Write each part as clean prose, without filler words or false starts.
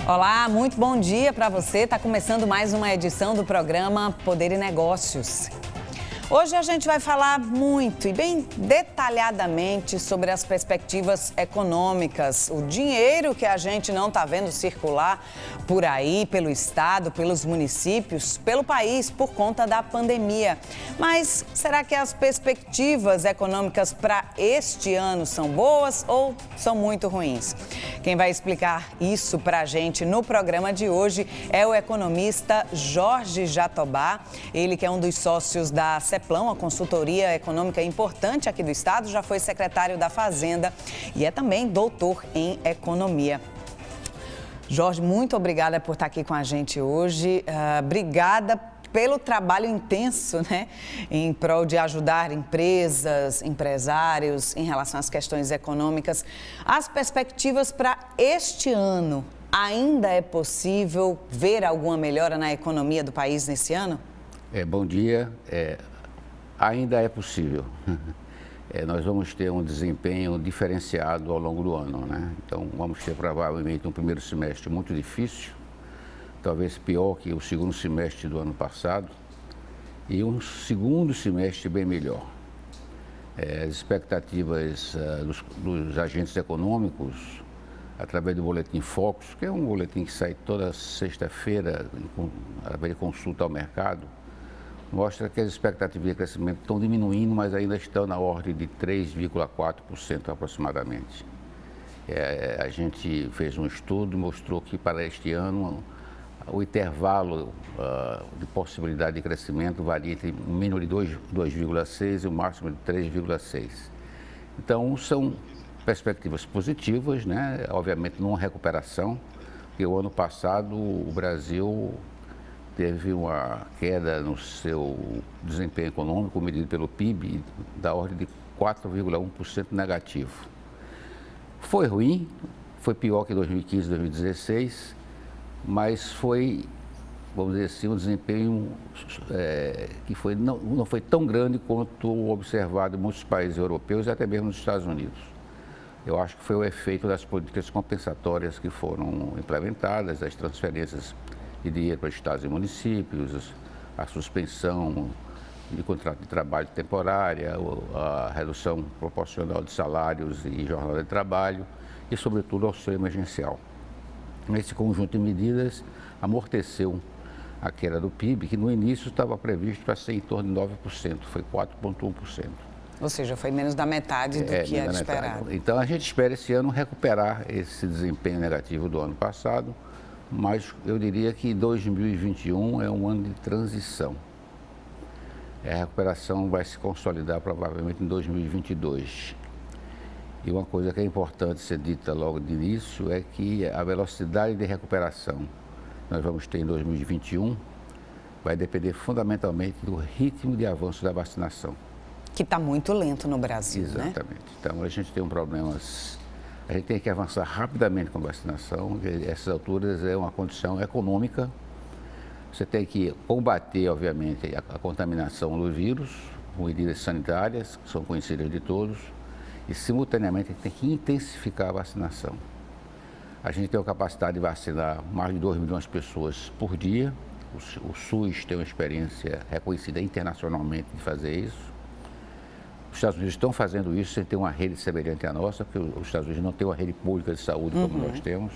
Olá, muito bom dia para você. Está começando mais uma edição do programa Poder e Negócios. Hoje a gente vai falar muito e bem detalhadamente sobre as perspectivas econômicas, o dinheiro que a gente não está vendo circular por aí, pelo estado, pelos municípios, pelo país, por conta da pandemia. Mas será que as perspectivas econômicas para este ano são boas ou são muito ruins? Quem vai explicar isso para a gente no programa de hoje é o economista Jorge Jatobá, ele que é um dos sócios da CEPLAN, uma consultoria econômica importante aqui do estado, já foi secretário da Fazenda e é também doutor em economia. Jorge, muito obrigada por estar aqui com a gente hoje. Obrigada pelo trabalho intenso, né, em prol de ajudar empresas, empresários em relação às questões econômicas. As perspectivas para este ano, ainda é possível ver alguma melhora na economia do país nesse ano? Bom dia. Ainda é possível. Nós vamos ter um desempenho diferenciado ao longo do ano, né? Então, vamos ter provavelmente um primeiro semestre muito difícil, talvez pior que o segundo semestre do ano passado, e um segundo semestre bem melhor. As expectativas dos agentes econômicos, através do Boletim Focus, que é um boletim que sai toda sexta-feira, através de consulta ao mercado, mostra que as expectativas de crescimento estão diminuindo, mas ainda estão na ordem de 3,4% aproximadamente. A gente fez um estudo e mostrou que para este ano o intervalo de possibilidade de crescimento varia entre o mínimo de 2,6% e o máximo de 3,6%. Então, são perspectivas positivas, né? Obviamente, numa recuperação, porque o ano passado o Brasil teve uma queda no seu desempenho econômico, medido pelo PIB, da ordem de 4,1% negativo. Foi ruim, foi pior que 2015, 2016, mas foi, vamos dizer assim, um desempenho que não foi tão grande quanto o observado em muitos países europeus e até mesmo nos Estados Unidos. Eu acho que foi o efeito das políticas compensatórias que foram implementadas, as transferências de dinheiro para estados e municípios, a suspensão de contrato de trabalho temporária, a redução proporcional de salários e jornada de trabalho e, sobretudo, o auxílio emergencial. Esse conjunto de medidas amorteceu a queda do PIB, que no início estava previsto para ser em torno de 9%, foi 4,1%. Ou seja, foi menos da metade do que era esperado. Então, a gente espera esse ano recuperar esse desempenho negativo do ano passado, mas eu diria que 2021 é um ano de transição. A recuperação vai se consolidar provavelmente em 2022. E uma coisa que é importante ser dita logo de início é que a velocidade de recuperação que nós vamos ter em 2021 vai depender fundamentalmente do ritmo de avanço da vacinação. Que está muito lento no Brasil, Exatamente. Né? Então, a gente tem um problema. A gente tem que avançar rapidamente com a vacinação. Essas alturas é uma condição econômica. Você tem que combater, obviamente, a contaminação do vírus, com medidas sanitárias, que são conhecidas de todos, e, simultaneamente, tem que intensificar a vacinação. A gente tem a capacidade de vacinar mais de 2 milhões de pessoas por dia. O SUS tem uma experiência reconhecida internacionalmente de fazer isso. Os Estados Unidos estão fazendo isso sem ter uma rede semelhante à nossa, porque os Estados Unidos não têm uma rede pública de saúde como nós temos.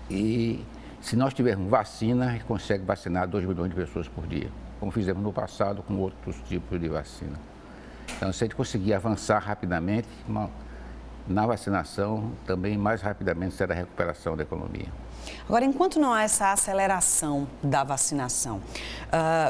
E se nós tivermos vacina, a gente consegue vacinar 2 milhões de pessoas por dia, como fizemos no passado com outros tipos de vacina. Então, se a gente conseguir avançar rapidamente na vacinação, também mais rapidamente será a recuperação da economia. Agora, enquanto não há essa aceleração da vacinação,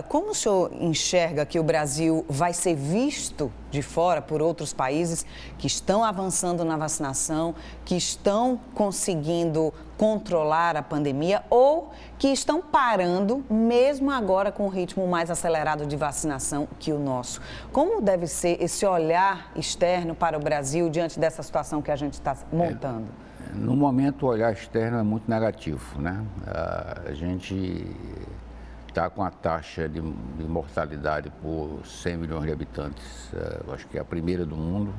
como o senhor enxerga que o Brasil vai ser visto de fora por outros países que estão avançando na vacinação, que estão conseguindo controlar a pandemia ou que estão parando, mesmo agora com o ritmo mais acelerado de vacinação que o nosso? Como deve ser esse olhar externo para o Brasil diante dessa situação que a gente está montando? No momento, o olhar externo é muito negativo, né? A gente está com a taxa de mortalidade por 100 milhões de habitantes, acho que é a primeira do mundo.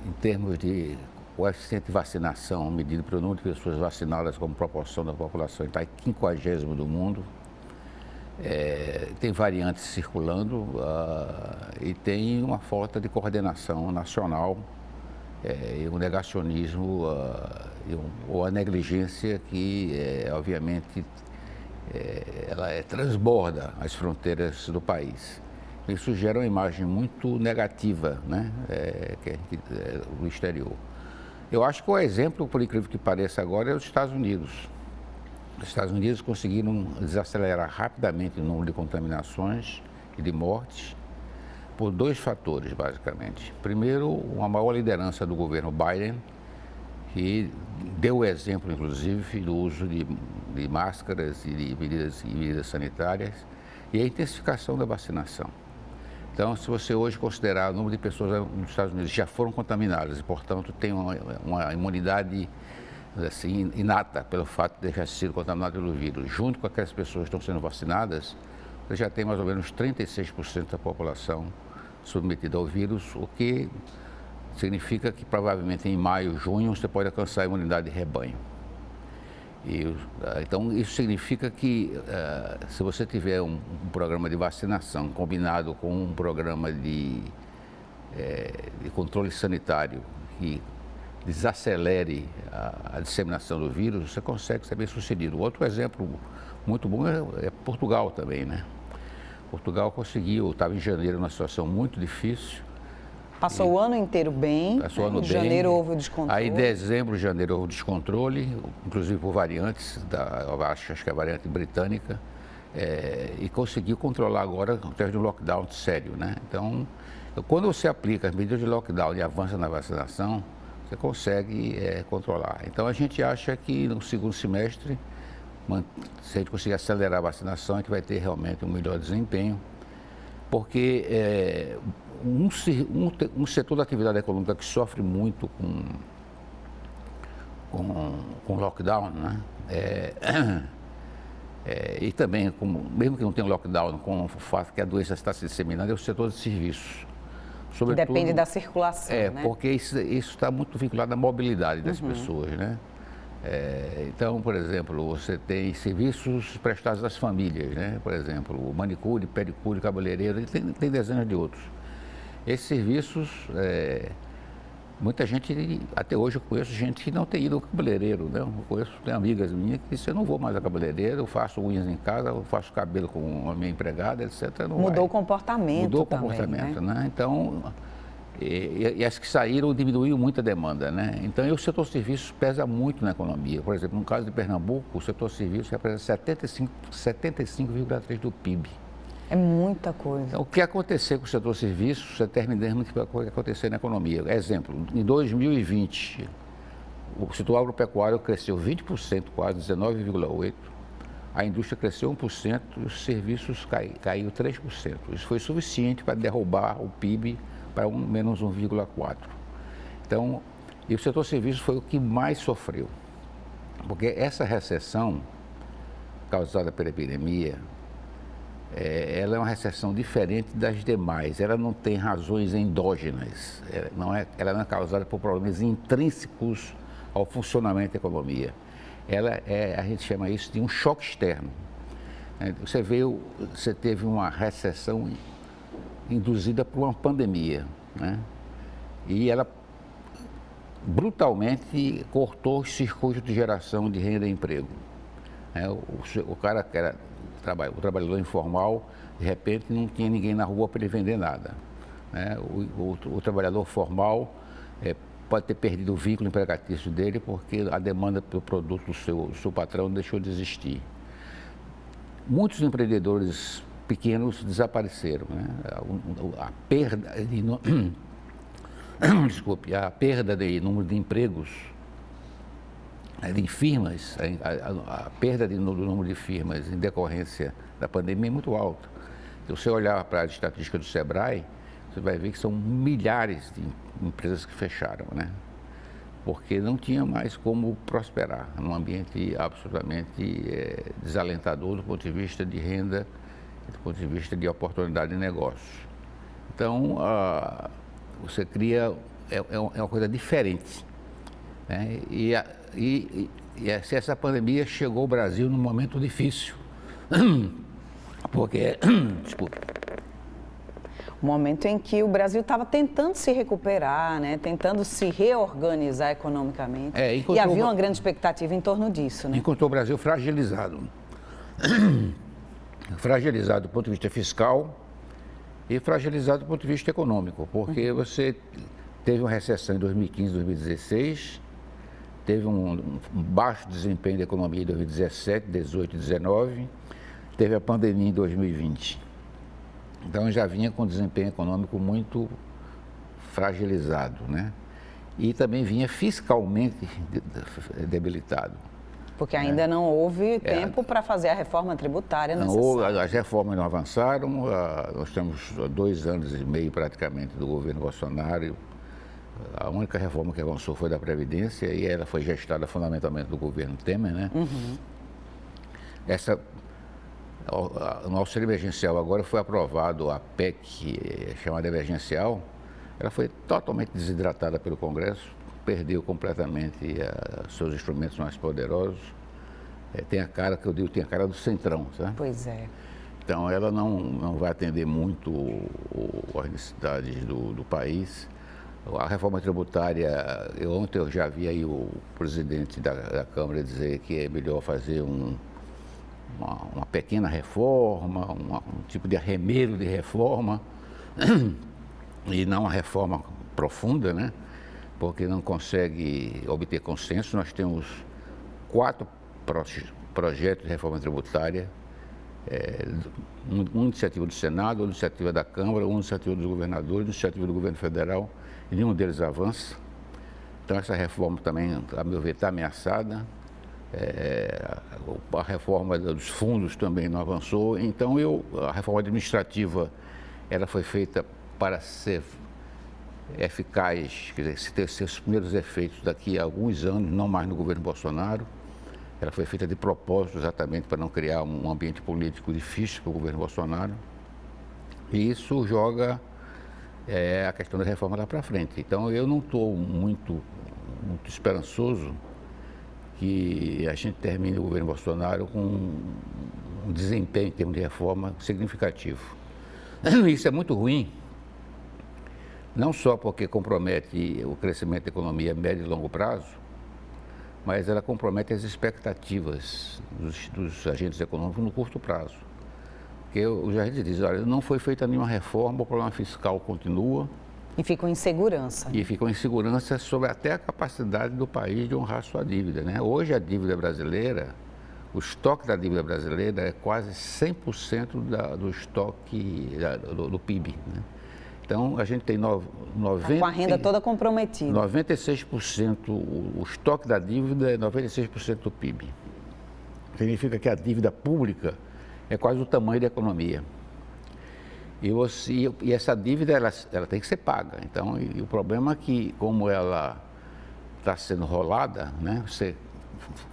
Em termos de coeficiente de vacinação, medido pelo número de pessoas vacinadas como proporção da população, está em 50º do mundo. Tem variantes circulando e tem uma falta de coordenação nacional e um negacionismo ou a negligência que, obviamente, ela transborda as fronteiras do país. Isso gera uma imagem muito negativa, né, do exterior. Eu acho que o exemplo, por incrível que pareça agora, é os Estados Unidos. Os Estados Unidos conseguiram desacelerar rapidamente o número de contaminações e de mortes por 2 fatores, basicamente. Primeiro, uma maior liderança do governo Biden, que deu o exemplo, inclusive, do uso de máscaras e de medidas sanitárias, e a intensificação da vacinação. Então, se você hoje considerar o número de pessoas nos Estados Unidos que já foram contaminadas e, portanto, tem uma imunidade assim, inata pelo fato de já sido contaminado pelo vírus, junto com aquelas pessoas que estão sendo vacinadas, você já tem mais ou menos 36% da população submetida ao vírus, o que significa que provavelmente em maio, junho, você pode alcançar a imunidade de rebanho. Então, isso significa que se você tiver um programa de vacinação combinado com um programa de controle sanitário que desacelere a disseminação do vírus, você consegue ser bem sucedido. Outro exemplo muito bom é Portugal também, né? Portugal conseguiu, estava em janeiro numa situação muito difícil. Passou o ano inteiro bem, passou o ano em bem. janeiro houve o descontrole. Aí, dezembro, janeiro, houve o descontrole, inclusive por variantes, acho que é a variante britânica, e conseguiu controlar agora através de um lockdown sério, né? Então, quando você aplica as medidas de lockdown e avança na vacinação, você consegue controlar. Então, a gente acha que no segundo semestre, se a gente conseguir acelerar a vacinação, a gente vai ter realmente um melhor desempenho, porque um setor da atividade econômica que sofre muito com lockdown, né? E também, mesmo que não tenha lockdown, com o fato que a doença está se disseminando, é o setor de serviços. Sobretudo, depende da circulação, né? Porque isso está muito vinculado à mobilidade das pessoas, né? Então, por exemplo, você tem serviços prestados às famílias, né? Por exemplo, manicure, pedicure, cabeleireiro, e tem dezenas de outros. Esses serviços, muita gente, até hoje eu conheço gente que não tem ido ao cabeleireiro, né? Tem amigas minhas que dizem, eu não vou mais ao cabeleireiro, eu faço unhas em casa, eu faço cabelo com a minha empregada, etc. Mudou o comportamento. Mudou o comportamento, né? Então, e as que saíram diminuiu muito a demanda, né? Então, o setor serviços pesa muito na economia. Por exemplo, no caso de Pernambuco, o setor serviços representa 75,3% do PIB. É muita coisa. Então, o que acontecer com o setor serviços é determinante para o que acontecer na economia. Exemplo, em 2020, o setor agropecuário cresceu 20%, quase 19,8%. A indústria cresceu 1% e os serviços caiu 3%. Isso foi suficiente para derrubar o PIB para menos 1,4%. Então, e o setor serviços foi o que mais sofreu. Porque essa recessão causada pela epidemia, ela é uma recessão diferente das demais. Ela não tem razões endógenas. Ela não é causada por problemas intrínsecos ao funcionamento da economia. A gente chama isso de um choque externo. Você teve uma recessão induzida por uma pandemia, né? E ela brutalmente cortou os circuitos de geração de renda e emprego. O cara que era o trabalhador informal, de repente não tinha ninguém na rua para ele vender nada, né? O trabalhador formal pode ter perdido o vínculo empregatício dele porque a demanda pelo produto do seu patrão deixou de existir. Muitos empreendedores pequenos desapareceram, né? A perda de número de empregos, de firmas, a perda do número de firmas em decorrência da pandemia é muito alta. Se você olhar para a estatística do Sebrae, você vai ver que são milhares de empresas que fecharam, né? Porque não tinha mais como prosperar num ambiente absolutamente desalentador do ponto de vista de renda, do ponto de vista de oportunidade de negócio. Então, você cria, é uma coisa diferente. né? Essa pandemia chegou ao Brasil num momento difícil, porque, desculpa, O momento em que o Brasil estava tentando se recuperar, né? Tentando se reorganizar economicamente. E havia uma grande expectativa em torno disso, né? Encontrou o Brasil fragilizado. Fragilizado do ponto de vista fiscal e fragilizado do ponto de vista econômico, porque você teve uma recessão em 2015, 2016, teve um baixo desempenho da economia em 2017, 18 e 19, teve a pandemia em 2020. Então já vinha com desempenho econômico muito fragilizado, né? E também vinha fiscalmente debilitado. Porque ainda não houve tempo para fazer a reforma tributária necessária. As reformas não avançaram, nós temos 2 anos e meio praticamente do governo Bolsonaro. A única reforma que avançou foi da Previdência e ela foi gestada fundamentalmente do governo Temer, né? O auxílio emergencial agora foi aprovado, a PEC chamada emergencial, ela foi totalmente desidratada pelo Congresso, perdeu completamente seus instrumentos mais poderosos. Tem a cara, que eu digo, tem a cara do centrão, sabe? Pois é. Então ela não vai atender muito as necessidades do país. A reforma tributária, ontem eu já vi aí o presidente da Câmara dizer que é melhor fazer uma pequena reforma, um tipo de arremedo de reforma, e não uma reforma profunda, né? Porque não consegue obter consenso. Nós temos 4 projetos de reforma tributária, uma iniciativa do Senado, uma iniciativa da Câmara, uma iniciativa dos governadores, uma iniciativa do governo federal, e nenhum deles avança. Então essa reforma também, a meu ver, está ameaçada. A reforma dos fundos também não avançou. Então a reforma administrativa, ela foi feita para ser eficaz, quer dizer, se ter seus primeiros efeitos daqui a alguns anos, não mais no governo Bolsonaro. Ela foi feita de propósito exatamente para não criar um ambiente político difícil para o governo Bolsonaro. E isso joga a questão da reforma lá para frente. Então eu não estou muito esperançoso que a gente termine o governo Bolsonaro com um desempenho em termos de reforma significativo. Isso é muito ruim, não só porque compromete o crescimento da economia a médio e longo prazo, mas ela compromete as expectativas dos agentes econômicos no curto prazo. Porque os agentes dizem, olha, não foi feita nenhuma reforma, o problema fiscal continua. E ficam em segurança. E ficam em segurança sobre até a capacidade do país de honrar sua dívida, né? Hoje a dívida brasileira, o estoque da dívida brasileira é quase 100% do estoque do PIB, né? Então a gente tem 90%... Com a renda toda comprometida. 96%, o estoque da dívida é 96% do PIB. Significa que a dívida pública é quase o tamanho da economia. E essa dívida, ela tem que ser paga. Então, o problema é que, como ela está sendo rolada, né? Você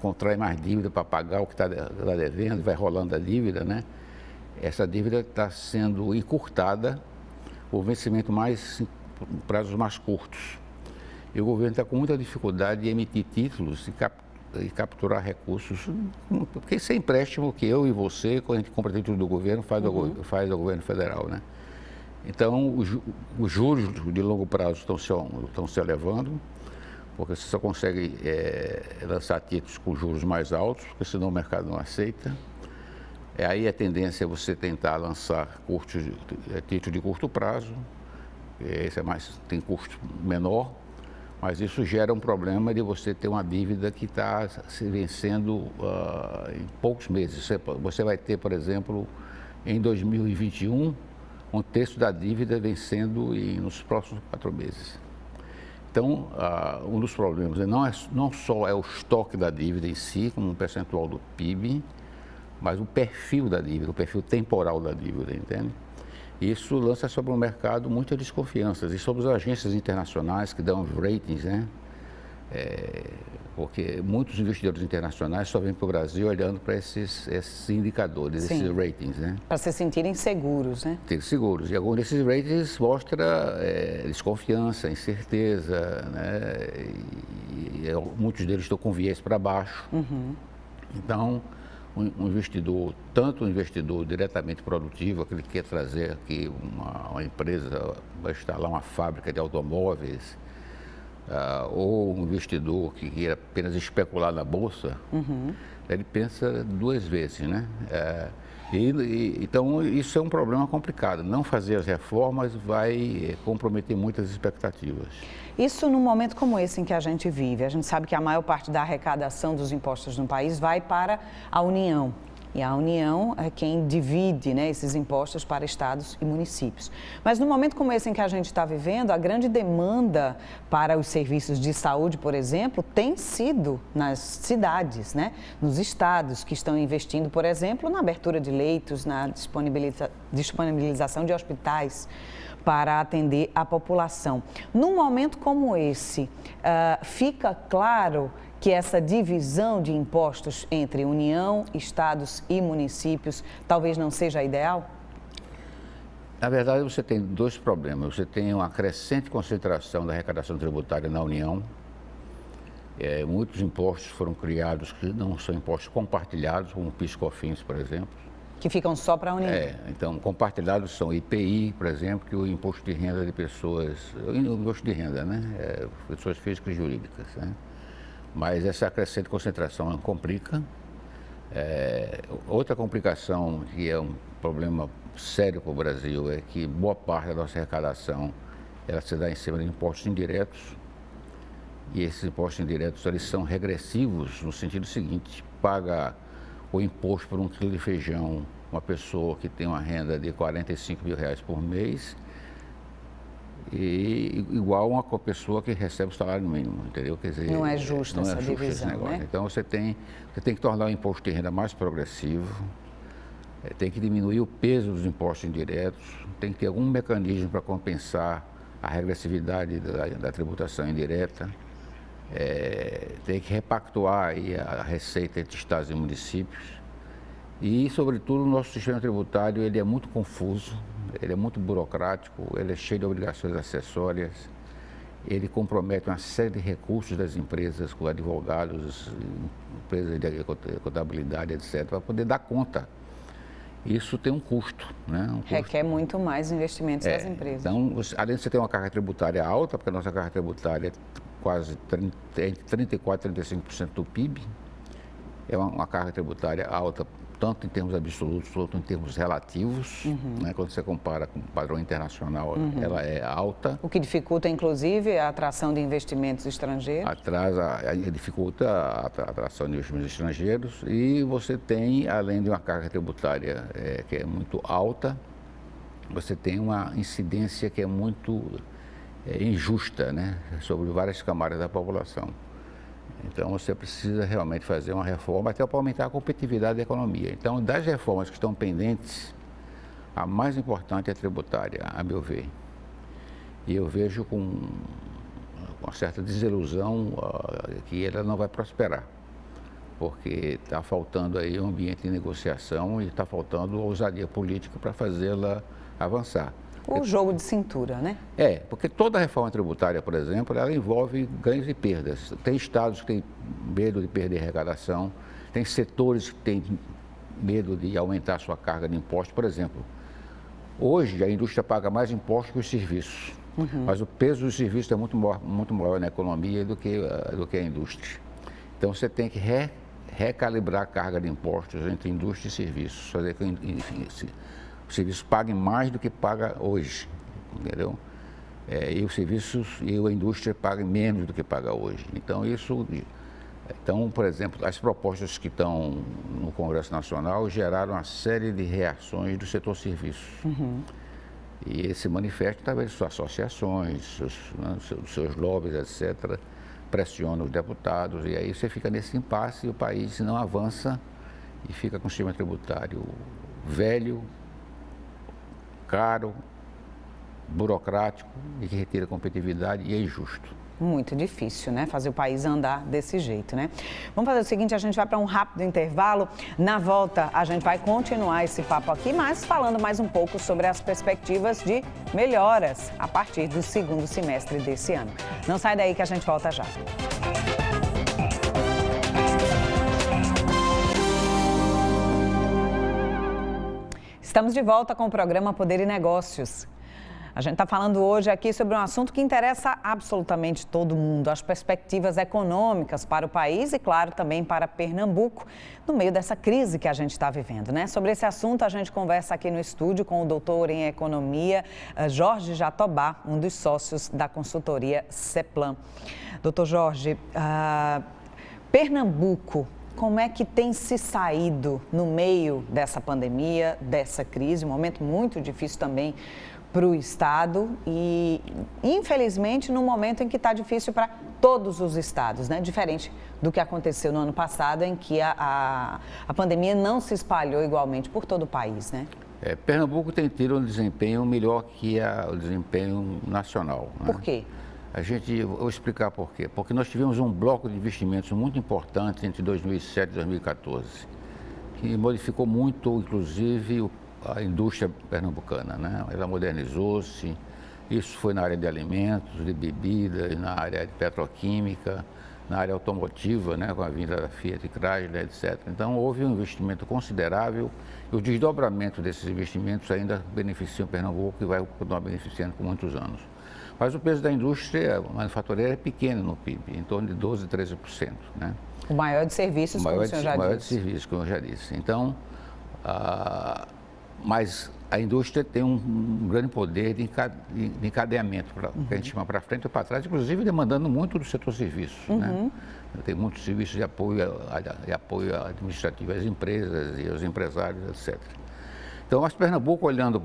contrai mais dívida para pagar o que está devendo, vai rolando a dívida, né? Essa dívida está sendo encurtada por vencimento prazos mais curtos. E o governo está com muita dificuldade de emitir títulos e capturar recursos, porque isso é empréstimo que eu e você, quando a gente compra título do governo, faz ao governo federal, né? Então, os juros de longo prazo estão se elevando, porque você só consegue lançar títulos com juros mais altos, porque senão o mercado não aceita. Aí a tendência é você tentar lançar títulos de curto prazo, esse tem custo menor, mas isso gera um problema de você ter uma dívida que está se vencendo em poucos meses. Você vai ter, por exemplo, em 2021, um terço da dívida vencendo nos próximos 4 meses. Então, um dos problemas não só é o estoque da dívida em si, como um percentual do PIB, mas o perfil da dívida, o perfil temporal da dívida, entende? Isso lança sobre o mercado muitas desconfianças e sobre as agências internacionais que dão os ratings, né? Porque muitos investidores internacionais só vêm para o Brasil olhando para esses indicadores, Sim, esses ratings, né? Para se sentirem seguros, né? Seguros. E alguns desses ratings mostra desconfiança, incerteza, né? muitos deles estão com viés para baixo. Então, um investidor, tanto um investidor diretamente produtivo, aquele que quer trazer aqui uma empresa, vai instalar uma fábrica de automóveis, ou um investidor que queira apenas especular na bolsa, ele pensa duas vezes, né? Então, isso é um problema complicado. Não fazer as reformas vai comprometer muitas expectativas. Isso num momento como esse em que a gente vive. A gente sabe que a maior parte da arrecadação dos impostos no país vai para a União. E a União é quem divide, né, esses impostos para estados e municípios. Mas no momento como esse em que a gente está vivendo, a grande demanda para os serviços de saúde, por exemplo, tem sido nas cidades, né, nos estados que estão investindo, por exemplo, na abertura de leitos, na disponibilização de hospitais para atender a população. Num momento como esse, fica claro que essa divisão de impostos entre União, estados e municípios talvez não seja a ideal? Na verdade, você tem dois problemas. Você tem uma crescente concentração da arrecadação tributária na União. Muitos impostos foram criados que não são impostos compartilhados, como o PIS/COFINS, por exemplo. Que ficam só para a União. Então, compartilhados são IPI, por exemplo, que é o imposto de renda de pessoas, o imposto de renda, né? Pessoas físicas e jurídicas, né? Mas essa crescente concentração complica. Outra complicação, que é um problema sério para o Brasil, é que boa parte da nossa arrecadação ela se dá em cima de impostos indiretos. E esses impostos indiretos eles são regressivos no sentido seguinte: paga o imposto por 1 quilo de feijão uma pessoa que tem uma renda de R$45 mil por mês, e igual uma pessoa que recebe o salário mínimo, entendeu? Quer dizer, não é justo essa divisão, né? Então você tem que tornar o imposto de renda mais progressivo, tem que diminuir o peso dos impostos indiretos, tem que ter algum mecanismo para compensar a regressividade da tributação indireta, tem que repactuar aí a receita entre estados e municípios. E, sobretudo, o nosso sistema tributário ele é muito confuso, ele é muito burocrático, ele é cheio de obrigações acessórias, ele compromete uma série de recursos das empresas, com advogados, empresas de contabilidade, etc., para poder dar conta. Isso tem um custo, né? Requer muito mais investimentos das empresas. Então, além de você ter uma carga tributária alta, porque a nossa carga tributária é quase 34% a 35% do PIB, é uma carga tributária alta, tanto em termos absolutos quanto em termos relativos, né? Quando você compara com o padrão internacional, ela é alta. O que dificulta, inclusive, a atração de investimentos estrangeiros? Dificulta a atração de investimentos estrangeiros, e você tem, além de uma carga tributária que é muito alta, você tem uma incidência que é muito injusta, né? Sobre várias camadas da população. Então, você precisa realmente fazer uma reforma até para aumentar a competitividade da economia. Então, das reformas que estão pendentes, a mais importante é a tributária, a meu ver. E eu vejo com uma certa desilusão que ela não vai prosperar, porque está faltando aí um ambiente de negociação e está faltando ousadia política para fazê-la avançar. O jogo de cintura, né? Porque toda reforma tributária, por exemplo, ela envolve ganhos e perdas. Tem estados que têm medo de perder arrecadação, tem setores que têm medo de aumentar a sua carga de impostos. Por exemplo, hoje a indústria paga mais impostos que os serviços, mas o peso dos serviços é muito maior na economia do que a indústria. Então você tem que recalibrar a carga de impostos entre indústria e serviços, fazer com que os serviços paguem mais do que paga hoje, entendeu? E os serviços e a indústria paguem menos do que paga hoje. Então, por exemplo, as propostas que estão no Congresso Nacional geraram uma série de reações do setor serviços. E esse manifesto, talvez suas associações, seus lobbies, etc., pressionam os deputados, e aí você fica nesse impasse e o país não avança e fica com um sistema tributário velho, caro, burocrático e que retira competitividade e é injusto. Muito difícil, né? Fazer o país andar desse jeito, né? Vamos fazer o seguinte, a gente vai para um rápido intervalo. Na volta, a gente vai continuar esse papo aqui, mas falando mais um pouco sobre as perspectivas de melhoras a partir do segundo semestre desse ano. Não sai daí que a gente volta já. Estamos de volta com o programa Poder e Negócios. A gente está falando hoje aqui sobre um assunto que interessa absolutamente todo mundo, as perspectivas econômicas para o país e, claro, também para Pernambuco, no meio dessa crise que a gente está vivendo, né? Sobre esse assunto, a gente conversa aqui no estúdio com o doutor em economia, Jorge Jatobá, um dos sócios da consultoria Ceplan. Doutor Jorge, Pernambuco, como é que tem se saído no meio dessa pandemia, dessa crise, um momento muito difícil também para o Estado e, infelizmente, num momento em que está difícil para todos os estados, né? Diferente do que aconteceu no ano passado, em que a pandemia não se espalhou igualmente por todo o país, né? Pernambuco tem tido um desempenho melhor que o desempenho nacional, né? Por quê? Vou explicar por quê. Porque nós tivemos um bloco de investimentos muito importante entre 2007 e 2014, que modificou muito, inclusive, a indústria pernambucana, né? Ela modernizou-se, isso foi na área de alimentos, de bebidas, na área de petroquímica, na área automotiva, né? Com a vinda da Fiat Chrysler, etc. Então, houve um investimento considerável e o desdobramento desses investimentos ainda beneficia o Pernambuco e vai continuar beneficiando por muitos anos. Mas o peso da indústria manufatureira é pequeno no PIB, em torno de 12%, 13%, né? O maior de serviços, como o senhor já disse. O maior de serviços, como eu já disse. Então, mas a indústria tem um grande poder de encadeamento, que a gente chama para frente ou para trás, inclusive demandando muito do setor serviços, né? Tem muitos serviços de apoio administrativo às empresas e aos empresários, etc. Então, mas Pernambuco, olhando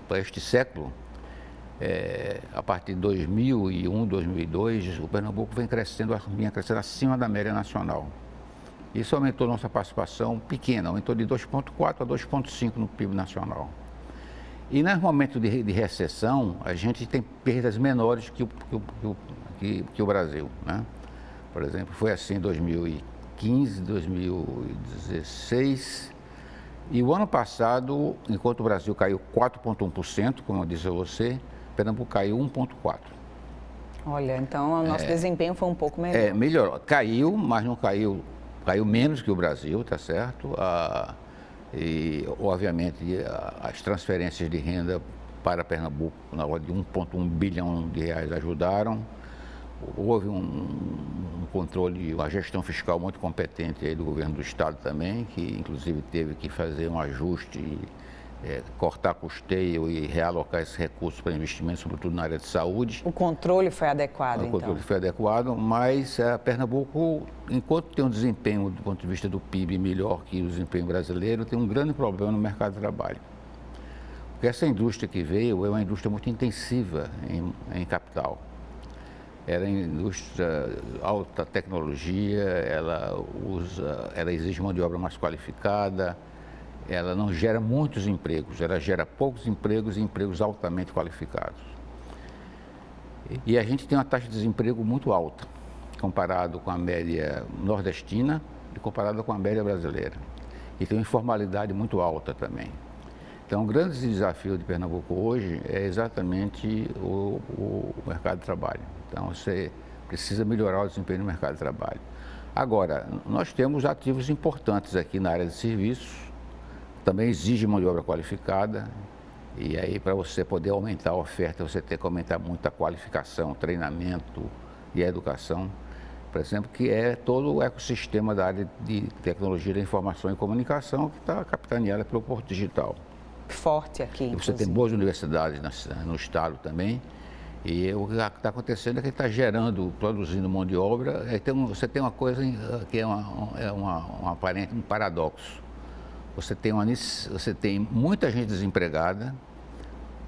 para este século, a partir de 2001, 2002, o Pernambuco vinha crescendo acima da média nacional. Isso aumentou nossa participação pequena, aumentou de 2,4 a 2,5 no PIB nacional. E nos momentos de recessão, a gente tem perdas menores que o Brasil, né? Por exemplo, foi assim em 2015, 2016. E o ano passado, enquanto o Brasil caiu 4,1%, como eu disse a você, Pernambuco caiu 1,4%. Olha, então o nosso desempenho foi um pouco melhor. Melhor. Caiu, mas não caiu. Caiu menos que o Brasil, tá certo? E, obviamente, as transferências de renda para Pernambuco, na ordem de 1,1 bilhão de reais, ajudaram. Houve um controle, uma gestão fiscal muito competente aí do governo do Estado também, que inclusive teve que fazer um ajuste, cortar custeio e realocar esses recursos para investimentos, sobretudo na área de saúde. O controle foi adequado, então? O controle foi adequado, mas Pernambuco, enquanto tem um desempenho do ponto de vista do PIB melhor que o desempenho brasileiro, tem um grande problema no mercado de trabalho. Porque essa indústria que veio é uma indústria muito intensiva em capital. Ela é indústria alta tecnologia, ela exige mão de obra mais qualificada, ela não gera muitos empregos, ela gera poucos empregos e empregos altamente qualificados. E a gente tem uma taxa de desemprego muito alta, comparado com a média nordestina e comparado com a média brasileira. E tem uma informalidade muito alta também. Então, o grande desafio de Pernambuco hoje é exatamente o mercado de trabalho. Então, você precisa melhorar o desempenho no mercado de trabalho. Agora, nós temos ativos importantes aqui na área de serviços, também exige mão de obra qualificada, e aí para você poder aumentar a oferta, você tem que aumentar muito a qualificação, treinamento e a educação, por exemplo, que é todo o ecossistema da área de tecnologia da informação e comunicação, que está capitaneada pelo Porto Digital. Forte aqui, inclusive. Você tem boas universidades no estado também, e o que está acontecendo é que está produzindo mão de obra. Você tem uma coisa que é um paradoxo. Você tem muita gente desempregada,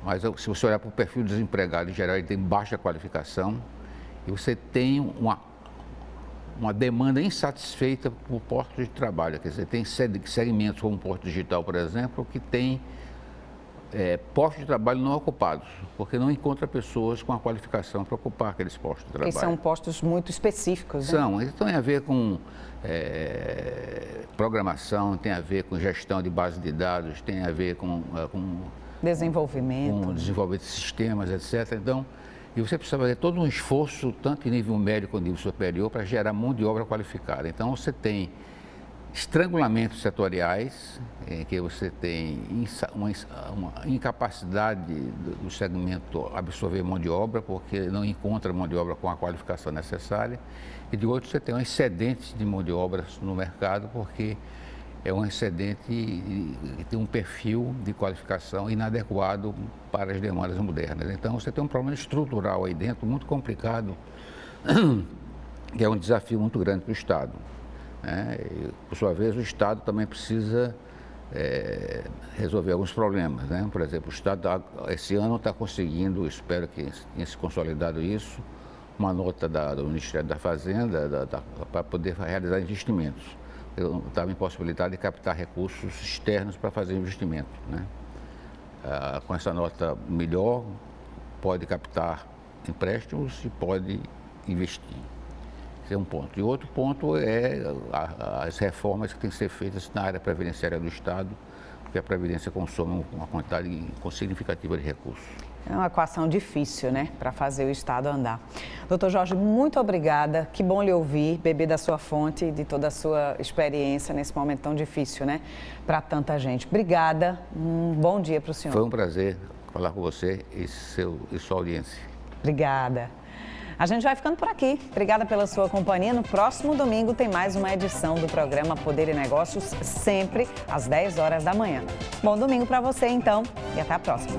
mas se você olhar para o perfil do desempregado, em geral, ele tem baixa qualificação, e você tem uma demanda insatisfeita por postos de trabalho. Quer dizer, tem segmentos como o Porto Digital, por exemplo, que tem postos de trabalho não ocupados, porque não encontra pessoas com a qualificação para ocupar aqueles postos de trabalho. E são postos muito específicos, né? São, então tem a ver com programação, tem a ver com gestão de base de dados, tem a ver com desenvolvimento. Com desenvolvimento de sistemas, etc. Então, e você precisa fazer todo um esforço, tanto em nível médio quanto em nível superior, para gerar mão de obra qualificada. Então, você tem estrangulamentos setoriais, em que você tem uma incapacidade do segmento absorver mão de obra, porque não encontra mão de obra com a qualificação necessária, e de outro você tem um excedente de mão de obra no mercado, porque é um excedente que tem um perfil de qualificação inadequado para as demandas modernas. Então você tem um problema estrutural aí dentro, muito complicado, que é um desafio muito grande para o Estado. E, por sua vez, o Estado também precisa resolver alguns problemas, né? Por exemplo, o Estado esse ano está conseguindo, espero que tenha se consolidado isso, uma nota do Ministério da Fazenda para poder realizar investimentos. Eu estava impossibilitado de captar recursos externos para fazer investimento, né? Com essa nota melhor, pode captar empréstimos e pode investir. Esse é um ponto. E outro ponto é as reformas que têm que ser feitas na área previdenciária do Estado, porque a Previdência consome uma quantidade significativa de recursos. É uma equação difícil, né, para fazer o Estado andar. Doutor Jorge, muito obrigada. Que bom lhe ouvir, beber da sua fonte e de toda a sua experiência nesse momento tão difícil, né, para tanta gente. Obrigada. Bom dia para o senhor. Foi um prazer falar com você e sua audiência. Obrigada. A gente vai ficando por aqui. Obrigada pela sua companhia. No próximo domingo tem mais uma edição do programa Poder e Negócios, sempre às 10 horas da manhã. Bom domingo para você, então, e até a próxima.